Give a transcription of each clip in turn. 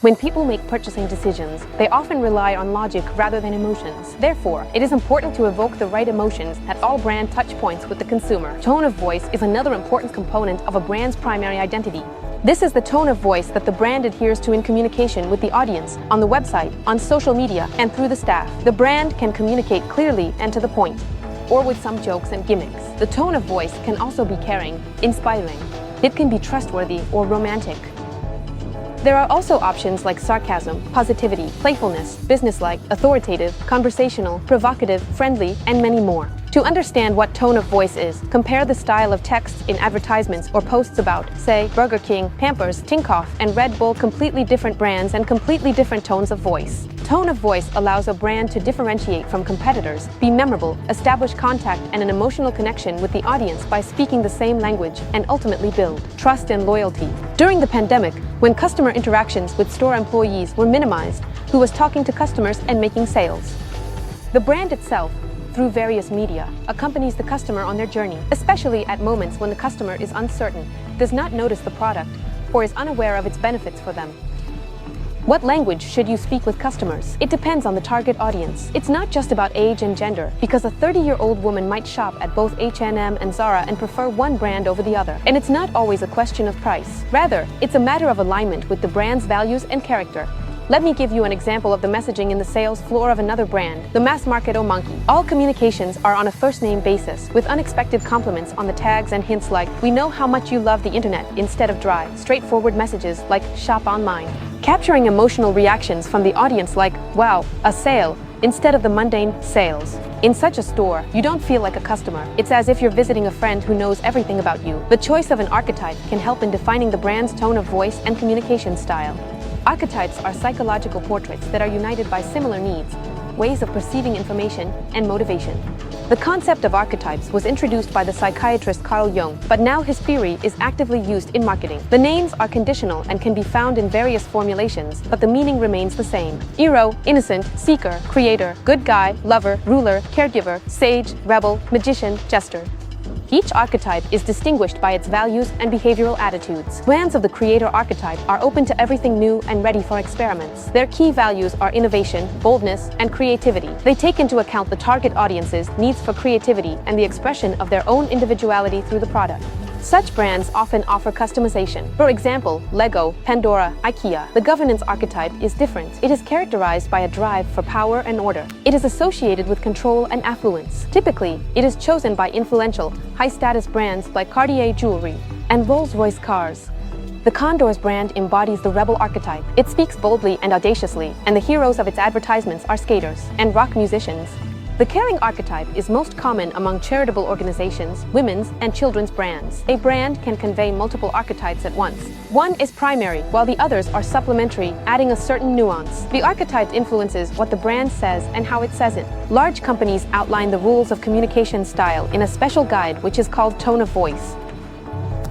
When people make purchasing decisions, they often rely on logic rather than emotions. Therefore, it is important to evoke the right emotions at all brand touchpoints with the consumer. Tone of voice is another important component of a brand's primary identity. This is the tone of voice that the brand adheres to in communication with the audience, on the website, on social media, and through the staff. The brand can communicate clearly and to the point, or with some jokes and gimmicks. The tone of voice can also be caring, inspiring. It can be trustworthy or romantic. There are also options like sarcasm, positivity, playfulness, businesslike, authoritative, conversational, provocative, friendly, and many more. To understand what tone of voice is, compare the style of text in advertisements or posts about, say, Burger King, Pampers, Tinkoff, and Red Bull. Completely different brands and completely different tones of voice. Tone of voice allows a brand to differentiate from competitors, be memorable, establish contact and an emotional connection with the audience by speaking the same language, and ultimately build trust and loyalty. During the pandemic, when customer interactions with store employees were minimized, who was talking to customers and making sales? The brand itself, through various media, accompanies the customer on their journey, especially at moments when the customer is uncertain, does not notice the product, or is unaware of its benefits for them. What language should you speak with customers? It depends on the target audience. It's not just about age and gender, because a 30-year-old woman might shop at both H&M and Zara and prefer one brand over the other. And it's not always a question of price. Rather, it's a matter of alignment with the brand's values and character. Let me give you an example of the messaging in the sales floor of another brand, the mass market Monkey. All communications are on a first-name basis, with unexpected compliments on the tags and hints like, "We know how much you love the internet," instead of dry, straightforward messages like, "Shop online." Capturing emotional reactions from the audience like, "Wow, a sale," instead of the mundane "sales." In such a store, you don't feel like a customer. It's as if you're visiting a friend who knows everything about you. The choice of an archetype can help in defining the brand's tone of voice and communication style. Archetypes are psychological portraits that are united by similar needs, ways of perceiving information, and motivation. The concept of archetypes was introduced by the psychiatrist Carl Jung, but now his theory is actively used in marketing. The names are conditional and can be found in various formulations, but the meaning remains the same. Hero, innocent, seeker, creator, good guy, lover, ruler, caregiver, sage, rebel, magician, jester. Each archetype is distinguished by its values and behavioral attitudes. Brands of the creator archetype are open to everything new and ready for experiments. Their key values are innovation, boldness, and creativity. They take into account the target audience's needs for creativity and the expression of their own individuality through the product. Such brands often offer customization. For example, Lego, Pandora, IKEA. The governance archetype is different. It is characterized by a drive for power and order. It is associated with control and affluence. Typically, it is chosen by influential, high-status brands like Cartier jewelry and Rolls-Royce cars. The Condors brand embodies the rebel archetype. It speaks boldly and audaciously, and the heroes of its advertisements are skaters and rock musicians. The caring archetype is most common among charitable organizations, women's, and children's brands. A brand can convey multiple archetypes at once. One is primary, while the others are supplementary, adding a certain nuance. The archetype influences what the brand says and how it says it. Large companies outline the rules of communication style in a special guide which is called Tone of Voice.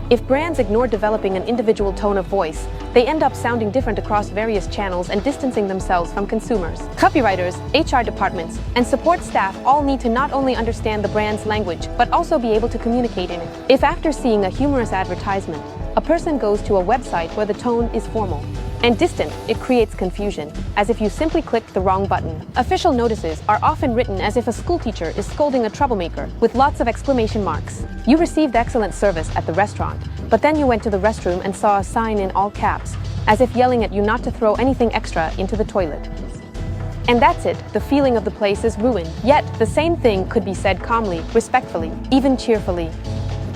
If brands ignore developing an individual tone of voice, they end up sounding different across various channels and distancing themselves from consumers. Copywriters, HR departments, and support staff all need to not only understand the brand's language, but also be able to communicate in it. If after seeing a humorous advertisement, a person goes to a website where the tone is formal and distant, it creates confusion, as if you simply clicked the wrong button. Official notices are often written as if a schoolteacher is scolding a troublemaker, with lots of exclamation marks. You received excellent service at the restaurant, but then you went to the restroom and saw a sign in all caps, as if yelling at you not to throw anything extra into the toilet. And that's it, the feeling of the place is ruined. Yet, the same thing could be said calmly, respectfully, even cheerfully.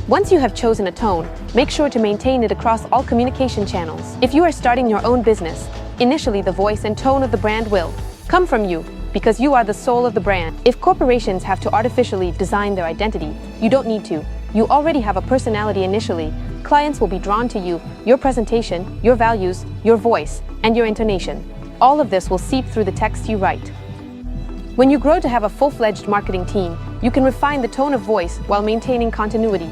Once you have chosen a tone, make sure to maintain it across all communication channels. If you are starting your own business, initially the voice and tone of the brand will come from you, because you are the soul of the brand. If corporations have to artificially design their identity, you don't need to. You already have a personality initially. Clients will be drawn to you, your presentation, your values, your voice, and your intonation. All of this will seep through the text you write. When you grow to have a full-fledged marketing team, you can refine the tone of voice while maintaining continuity.